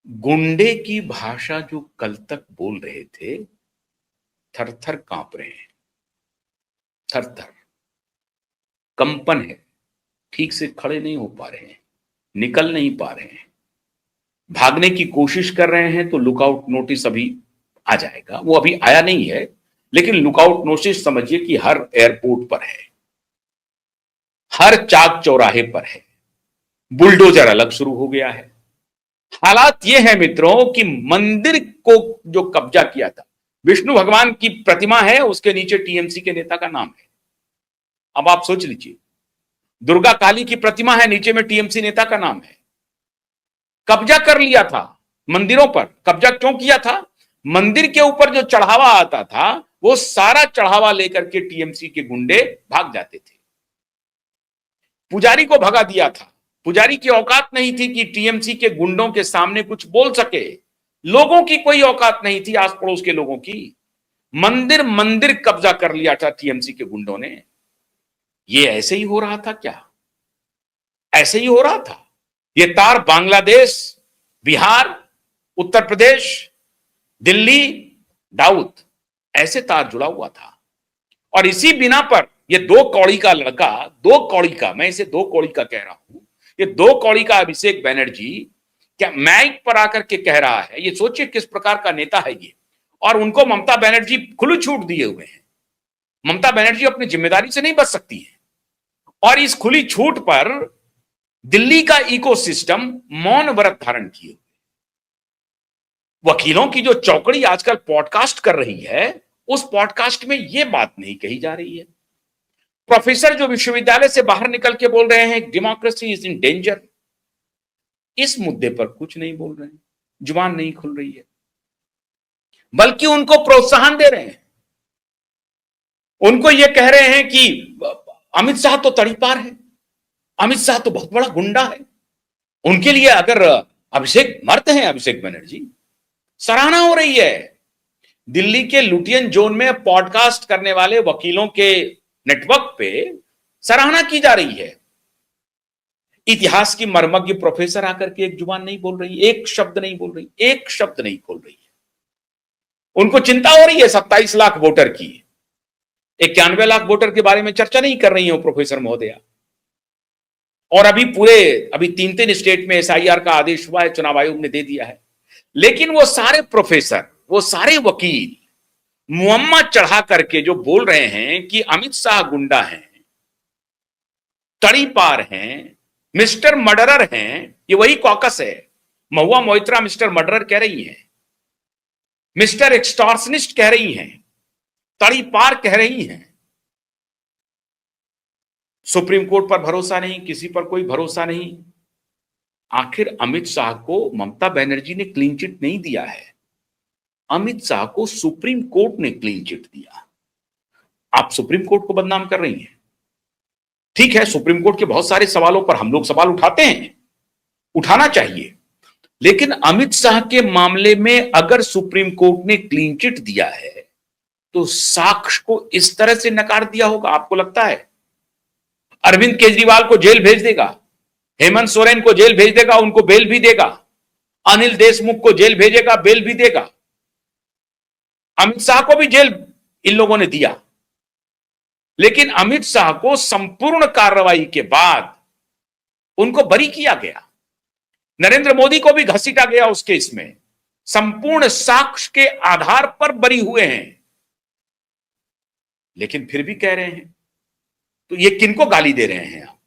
गुंडे की भाषा जो कल तक बोल रहे थे, थर थर कांप रहे हैं। थर थर कंपन है। ठीक से खड़े नहीं हो पा रहे हैं, निकल नहीं पा रहे हैं, भागने की कोशिश कर रहे हैं तो लुकआउट नोटिस अभी आ जाएगा। वो अभी आया नहीं है, लेकिन लुकआउट नोटिस समझिए कि हर एयरपोर्ट पर है, हर चाक चौराहे पर है। बुलडोजर अलग शुरू हो गया है। हालात ये है मित्रों कि मंदिर को जो कब्जा किया था, विष्णु भगवान की प्रतिमा है, उसके नीचे टीएमसी के नेता का नाम है। अब आप सोच लीजिए, दुर्गा काली की प्रतिमा है, नीचे में टीएमसी नेता का नाम है। कब्जा कर लिया था। मंदिरों पर कब्जा क्यों किया था? मंदिर के ऊपर जो चढ़ावा आता था, वो सारा चढ़ावा लेकर के टीएमसी के गुंडे भाग जाते थे। पुजारी को भगा दिया था। पुजारी की औकात नहीं थी कि टीएमसी के गुंडों के सामने कुछ बोल सके। लोगों की कोई औकात नहीं थी, आस पड़ोस के लोगों की। मंदिर मंदिर कब्जा कर लिया था टीएमसी के गुंडों ने। ये ऐसे ही हो रहा था क्या? ऐसे ही हो रहा था। ये तार बांग्लादेश, बिहार, उत्तर प्रदेश, दिल्ली, दाऊद, ऐसे तार जुड़ा हुआ था। और इसी बिना पर ये दो कौड़ी का लड़का, दो कौड़ी का, मैं इसे दो कौड़ी का कह रहा हूं, ये दो कौड़ी का अभिषेक बनर्जी क्या माइक पर आकर के कह रहा है। ये सोचिए किस प्रकार का नेता है ये। और उनको ममता बनर्जी खुली छूट दिए हुए हैं। ममता बनर्जी अपनी जिम्मेदारी से नहीं बच सकती है। और इस खुली छूट पर दिल्ली का इकोसिस्टम मौन व्रत धारण किए। वकीलों की जो चौकड़ी आजकल पॉडकास्ट कर रही है, उस पॉडकास्ट में यह बात नहीं कही जा रही है। प्रोफेसर जो विश्वविद्यालय से बाहर निकल के बोल रहे हैं डेमोक्रेसी इज इन डेंजर, इस मुद्दे पर कुछ नहीं बोल रहे हैं, जुबान नहीं खुल रही है, बल्कि उनको प्रोत्साहन दे रहे हैं। उनको यह कह रहे हैं कि अमित शाह तो तड़ीपार है, अमित शाह तो बहुत बड़ा गुंडा है। उनके लिए अगर अभिषेक मर्द हैं, अभिषेक बनर्जी, सराहना हो रही है। दिल्ली के लुटियन जोन में पॉडकास्ट करने वाले वकीलों के नेटवर्क पे सराहना की जा रही है। इतिहास की मर्मज्ञ प्रोफेसर आकर के एक जुबान नहीं बोल रही, एक शब्द नहीं बोल रही, एक शब्द नहीं खोल रही है। उनको चिंता हो रही है 27 लाख वोटर की, 91 लाख वोटर के बारे में चर्चा नहीं कर रही है प्रोफेसर महोदया। और अभी तीन तीन स्टेट में एसआईआर का आदेश हुआ है, चुनाव आयोग ने दे दिया है। लेकिन वो सारे प्रोफेसर, वो सारे वकील मुअम्मा चढ़ा करके जो बोल रहे हैं कि अमित शाह गुंडा हैं, तड़ीपार हैं, मिस्टर मर्डरर हैं, ये वही कॉकस है। महुआ मोइत्रा मिस्टर मर्डरर कह रही हैं, मिस्टर एक्सटॉर्शनिस्ट कह रही हैं, तड़ीपार कह रही हैं। सुप्रीम कोर्ट पर भरोसा नहीं, किसी पर कोई भरोसा नहीं। आखिर अमित शाह को ममता बनर्जी ने क्लीन चिट नहीं दिया है, अमित शाह को सुप्रीम कोर्ट ने क्लीन चिट दिया। आप सुप्रीम कोर्ट को बदनाम कर रही हैं। ठीक है, सुप्रीम कोर्ट के बहुत सारे सवालों पर हम लोग सवाल उठाते हैं, उठाना चाहिए। लेकिन अमित शाह के मामले में अगर सुप्रीम कोर्ट ने क्लीन चिट दिया है, तो साक्ष्य को इस तरह से नकार दिया होगा? आपको लगता है अरविंद केजरीवाल को जेल भेज देगा, हेमंत सोरेन को जेल भेज देगा, उनको बेल भी देगा, अनिल देशमुख को जेल भेजेगा, बेल भी देगा, अमित शाह को भी जेल इन लोगों ने दिया। लेकिन अमित शाह को संपूर्ण कार्रवाई के बाद उनको बरी किया गया। नरेंद्र मोदी को भी घसीटा गया उस केस में, संपूर्ण साक्ष्य के आधार पर बरी हुए हैं। लेकिन फिर भी कह रहे हैं, तो ये किनको गाली दे रहे हैं आप?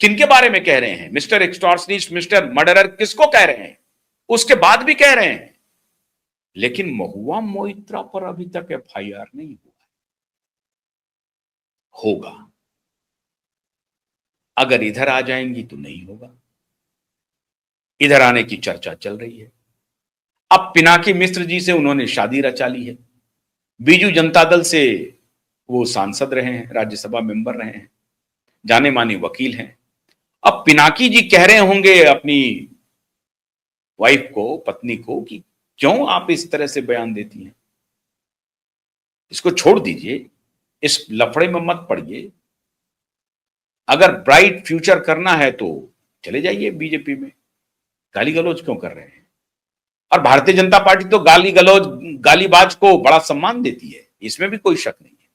किनके बारे में कह रहे हैं? मिस्टर एक्सटॉर्शनिस्ट, मिस्टर मर्डरर, किसको कह रहे हैं? उसके बाद भी कह रहे हैं। लेकिन महुआ मोइत्रा पर अभी तक एफआईआर नहीं हुआ। होगा, अगर इधर आ जाएंगी तो नहीं होगा। इधर आने की चर्चा चल रही है। अब पिनाकी मिश्र जी से उन्होंने शादी रचा ली है। बीजू जनता दल से वो सांसद रहे हैं, राज्यसभा मेंबर रहे हैं, जाने माने वकील हैं। अब पिनाकी जी कह रहे होंगे अपनी वाइफ को, पत्नी को, कि क्यों आप इस तरह से बयान देती हैं, इसको छोड़ दीजिए, इस लफड़े में मत पड़िए। अगर ब्राइट फ्यूचर करना है तो चले जाइए बीजेपी में, गाली गलौज क्यों कर रहे हैं? और भारतीय जनता पार्टी तो गाली गलौज गालीबाज को बड़ा सम्मान देती है, इसमें भी कोई शक नहीं है।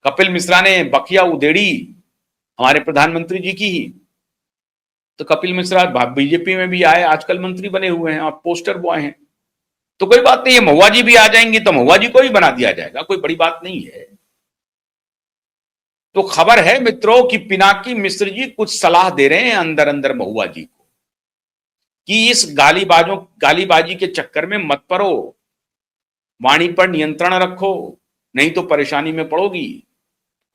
कपिल मिश्रा ने बखिया उधेड़ी हमारे प्रधानमंत्री जी की ही, तो कपिल मिश्रा बीजेपी में भी आए, आजकल मंत्री बने हुए हैं, आप पोस्टर बॉय हैं। तो कोई बात नहीं है, महुआ जी भी आ जाएंगी तो महुआ जी को भी बना दिया जाएगा, कोई बड़ी बात नहीं है। तो खबर है मित्रों कि पिनाकी मिश्र जी कुछ सलाह दे रहे हैं अंदर अंदर महुआ जी को कि इस गालीबाजी के चक्कर में मत पड़ो, वाणी पर नियंत्रण रखो, नहीं तो परेशानी में पड़ोगी,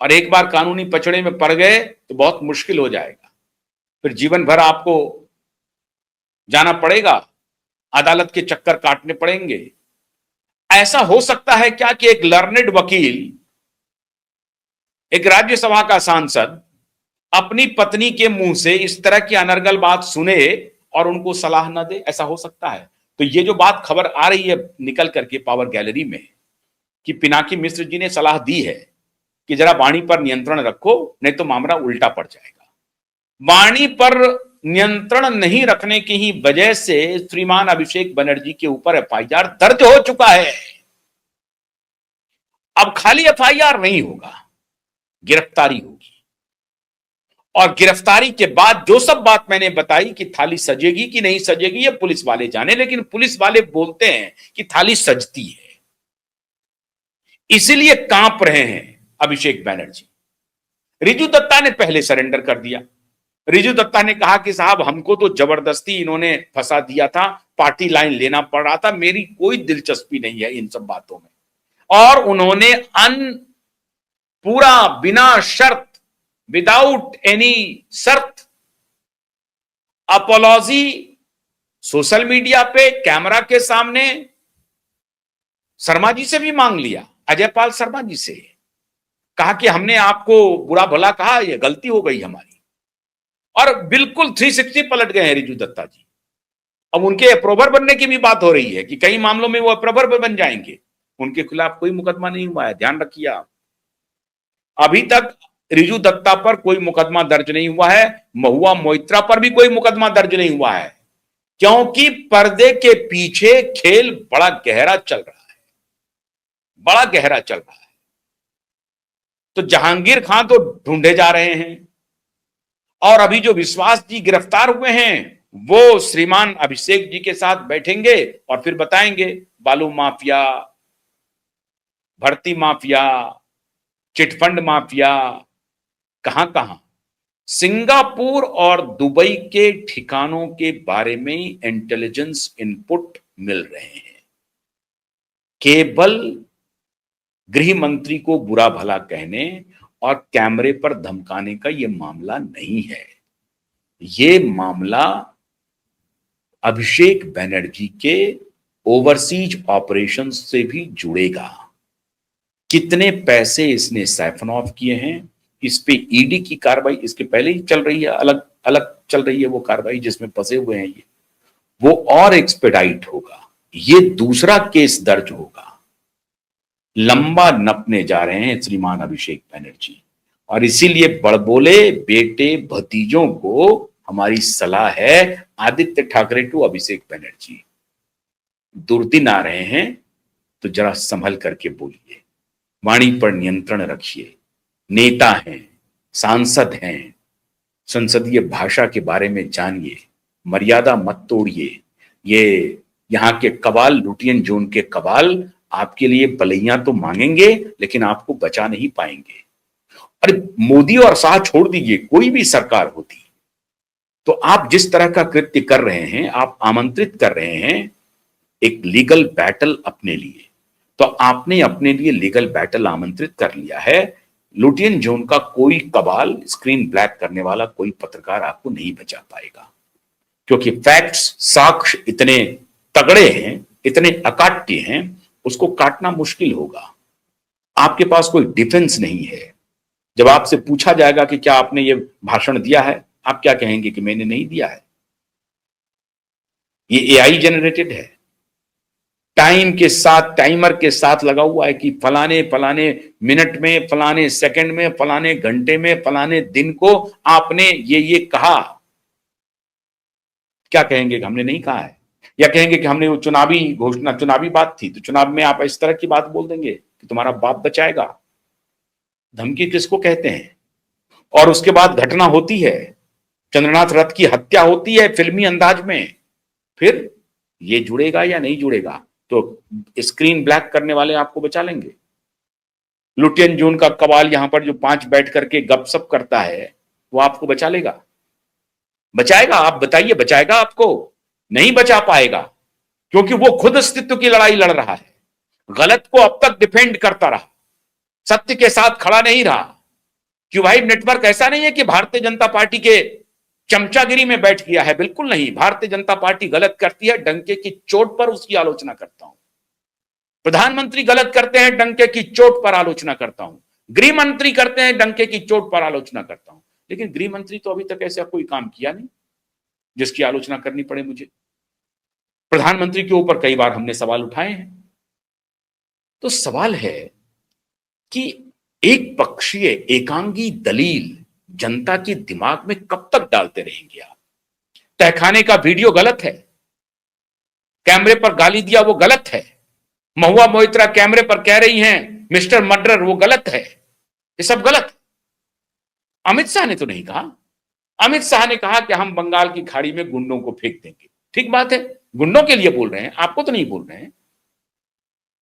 और एक बार कानूनी पचड़े में पड़ गए तो बहुत मुश्किल हो जाएगा, फिर जीवन भर आपको जाना पड़ेगा, अदालत के चक्कर काटने पड़ेंगे। ऐसा हो सकता है क्या कि एक लर्नेड वकील, एक राज्यसभा का सांसद अपनी पत्नी के मुंह से इस तरह की अनर्गल बात सुने और उनको सलाह न दे? ऐसा हो सकता है। तो ये जो बात खबर आ रही है निकल करके पावर गैलरी में कि पिनाकी मिश्र जी ने सलाह दी है कि जरा वाणी पर नियंत्रण रखो, नहीं तो मामला उल्टा पड़ जाएगा। वाणी पर नियंत्रण नहीं रखने की ही वजह से श्रीमान अभिषेक बनर्जी के ऊपर एफआईआर दर्ज हो चुका है। अब खाली एफआईआर नहीं होगा, गिरफ्तारी होगी, और गिरफ्तारी के बाद जो सब बात मैंने बताई कि थाली सजेगी कि नहीं सजेगी ये पुलिस वाले जाने, लेकिन पुलिस वाले बोलते हैं कि थाली सजती है, इसीलिए कांप रहे हैं अभिषेक बनर्जी। रिजू दत्ता ने पहले सरेंडर कर दिया। रिजू दत्ता ने कहा कि साहब हमको तो जबरदस्ती इन्होंने फंसा दिया था, पार्टी लाइन लेना पड़ रहा था, मेरी कोई दिलचस्पी नहीं है इन सब बातों में, और उन्होंने पूरा बिना शर्त, विदाउट एनी शर्त अपोलॉजी सोशल मीडिया पे कैमरा के सामने शर्मा जी से भी मांग लिया, अजय पाल शर्मा जी से, कहा कि हमने आपको बुरा भला कहा, यह गलती हो गई हमारी, और बिल्कुल 360 पलट गए हैं रिजू दत्ता जी। अब उनके अप्रूवर बनने की भी बात हो रही है कि कई मामलों में वो अप्रूवर बन जाएंगे, उनके खिलाफ कोई मुकदमा नहीं हुआ है, ध्यान रखिए आप। अभी तक रिजू दत्ता पर कोई मुकदमा दर्ज नहीं हुआ है, महुआ मोइत्रा पर भी कोई मुकदमा दर्ज नहीं हुआ है, क्योंकि पर्दे के पीछे खेल बड़ा गहरा चल रहा है, बड़ा गहरा चल रहा है। तो जहांगीर खान तो ढूंढे जा रहे हैं, और अभी जो विश्वास जी गिरफ्तार हुए हैं वो श्रीमान अभिषेक जी के साथ बैठेंगे और फिर बताएंगे बालू माफिया, भर्ती माफिया, चिटफंड माफिया, कहां कहां सिंगापुर और दुबई के ठिकानों के बारे में इंटेलिजेंस इनपुट मिल रहे हैं। केवल गृह मंत्री को बुरा भला कहने और कैमरे पर धमकाने का यह मामला नहीं है, ये मामला अभिषेक बनर्जी के ओवरसीज ऑपरेशंस से भी जुड़ेगा। कितने पैसे इसने साइफन ऑफ किए हैं, इस पे ईडी की कार्रवाई इसके पहले ही चल रही है, अलग अलग चल रही है वो कार्रवाई जिसमें फंसे हुए हैं ये, वो और एक्सपेडाइट होगा, ये दूसरा केस दर्ज होगा। लंबा नपने जा रहे हैं श्रीमान अभिषेक बनर्जी, और इसीलिए बड़बोले बेटे भतीजों को हमारी सलाह है, आदित्य ठाकरे टू अभिषेक बनर्जी, दुर्दिन आ रहे हैं तो जरा संभल करके बोलिए, वाणी पर नियंत्रण रखिए, नेता हैं, सांसद हैं, संसदीय भाषा के बारे में जानिए, मर्यादा मत तोड़िए। ये यहाँ के कबाल, लुटियन जोन के कबाल आपके लिए बलैया तो मांगेंगे लेकिन आपको बचा नहीं पाएंगे। अरे मोदी और शाह छोड़ दीजिए, कोई भी सरकार होती तो आप जिस तरह का कृत्य कर रहे हैं, आप आमंत्रित कर रहे हैं एक लीगल बैटल अपने लिए, तो आपने अपने लिए लीगल बैटल आमंत्रित कर लिया है। लुटियन जोन का कोई कबाल, स्क्रीन ब्लैक करने वाला कोई पत्रकार आपको नहीं बचा पाएगा, क्योंकि फैक्ट्स, साक्ष्य इतने तगड़े हैं, इतने अकाट्य हैं, उसको काटना मुश्किल होगा। आपके पास कोई डिफेंस नहीं है। जब आपसे पूछा जाएगा कि क्या आपने ये भाषण दिया है, आप क्या कहेंगे कि मैंने नहीं दिया है, ये एआई जनरेटेड है, टाइम के साथ, टाइमर के साथ लगा हुआ है कि फलाने फलाने मिनट में, फलाने सेकंड में, फलाने घंटे में, फलाने दिन को आपने ये कहा। क्या कहेंगे कि हमने नहीं कहा है? या कहेंगे कि हमने वो चुनावी घोषणा, चुनावी बात थी तो चुनाव में आप इस तरह की बात बोल देंगे कि तुम्हारा बाप बचाएगा। धमकी किसको कहते हैं? और उसके बाद घटना होती है, चंद्रनाथ रथ की हत्या होती है फिल्मी अंदाज में, फिर ये जुड़ेगा या नहीं जुड़ेगा? तो स्क्रीन ब्लैक करने वाले आपको बचा लेंगे। लुटियन जून का कवाल यहां पर जो 5 बैठ करके गपशप करता है वो आपको बचा लेगा? बचाएगा? आप बताइए, बचाएगा आपको? नहीं बचा पाएगा, क्योंकि वो खुद अस्तित्व की लड़ाई लड़ रहा है, गलत को अब तक डिफेंड करता रहा, सत्य के साथ खड़ा नहीं रहा। क्यूबाइड नेटवर्क ऐसा नहीं है कि भारतीय जनता पार्टी के चमचागिरी में बैठ गया है, बिल्कुल नहीं। भारतीय जनता पार्टी गलत करती है, डंके की चोट पर उसकी आलोचना करता हूं। प्रधानमंत्री गलत करते हैं, डंके की चोट पर आलोचना करता हूं। गृह मंत्री करते हैं, डंके की चोट पर आलोचना करता हूं। लेकिन गृह मंत्री तो अभी तक ऐसा कोई काम किया नहीं जिसकी आलोचना करनी पड़े मुझे। प्रधानमंत्री के ऊपर कई बार हमने सवाल उठाए हैं। तो सवाल है कि एक पक्षीय एकांगी दलील जनता के दिमाग में कब तक डालते रहेंगे आप? तहखाने का वीडियो गलत है, कैमरे पर गाली दिया वो गलत है, महुआ मोइत्रा कैमरे पर कह रही हैं मिस्टर मर्डरर, वो गलत है, ये सब गलत। अमित शाह ने तो नहीं कहा। अमित शाह ने कहा कि हम बंगाल की खाड़ी में गुंडों को फेंक देंगे। ठीक बात है, गुंडों के लिए बोल रहे हैं, आपको तो नहीं बोल रहे हैं।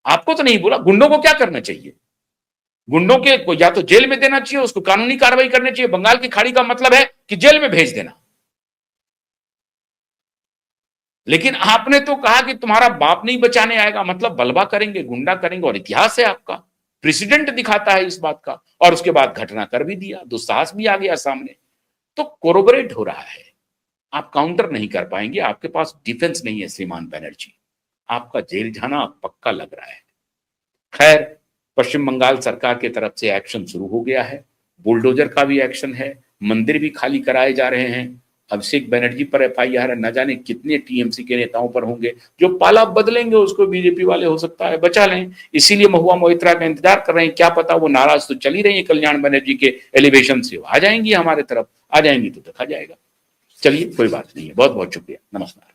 आपको तो नहीं बोला। गुंडों को क्या करना चाहिए? गुंडों के को या तो जेल में देना चाहिए, उसको कानूनी कार्रवाई करनी चाहिए। बंगाल की खाड़ी का मतलब है कि जेल में भेज देना। लेकिन आपने तो कहा कि तुम्हारा बाप नहीं बचाने आएगा, मतलब बलवा करेंगे, गुंडा करेंगे। और इतिहास है आपका, प्रेसिडेंट दिखाता है इस बात का। और उसके बाद घटना कर भी दिया, दुस्साहस भी आ गया सामने। तो कोरोबोरेट हो रहा है। आप काउंटर नहीं कर पाएंगे, आपके पास डिफेंस नहीं है श्रीमान बनर्जी। आपका जेल जाना पक्का लग रहा है। खैर, पश्चिम बंगाल सरकार की तरफ से एक्शन शुरू हो गया है, बुलडोजर का भी एक्शन है, मंदिर भी खाली कराए जा रहे हैं। अभिषेक बनर्जी पर एफआईआर है, न जाने कितने टीएमसी के नेताओं पर होंगे। जो पाला बदलेंगे उसको बीजेपी वाले हो सकता है बचा लें, इसीलिए महुआ मोइत्रा का इंतजार कर रहे हैं। क्या पता वो नाराज तो चली रही है कल्याण बनर्जी के एलिवेशन से, आ जाएंगी हमारे तरफ, आ जाएंगी तो देखा जाएगा। चलिए, कोई बात नहीं है। बहुत बहुत शुक्रिया, नमस्कार।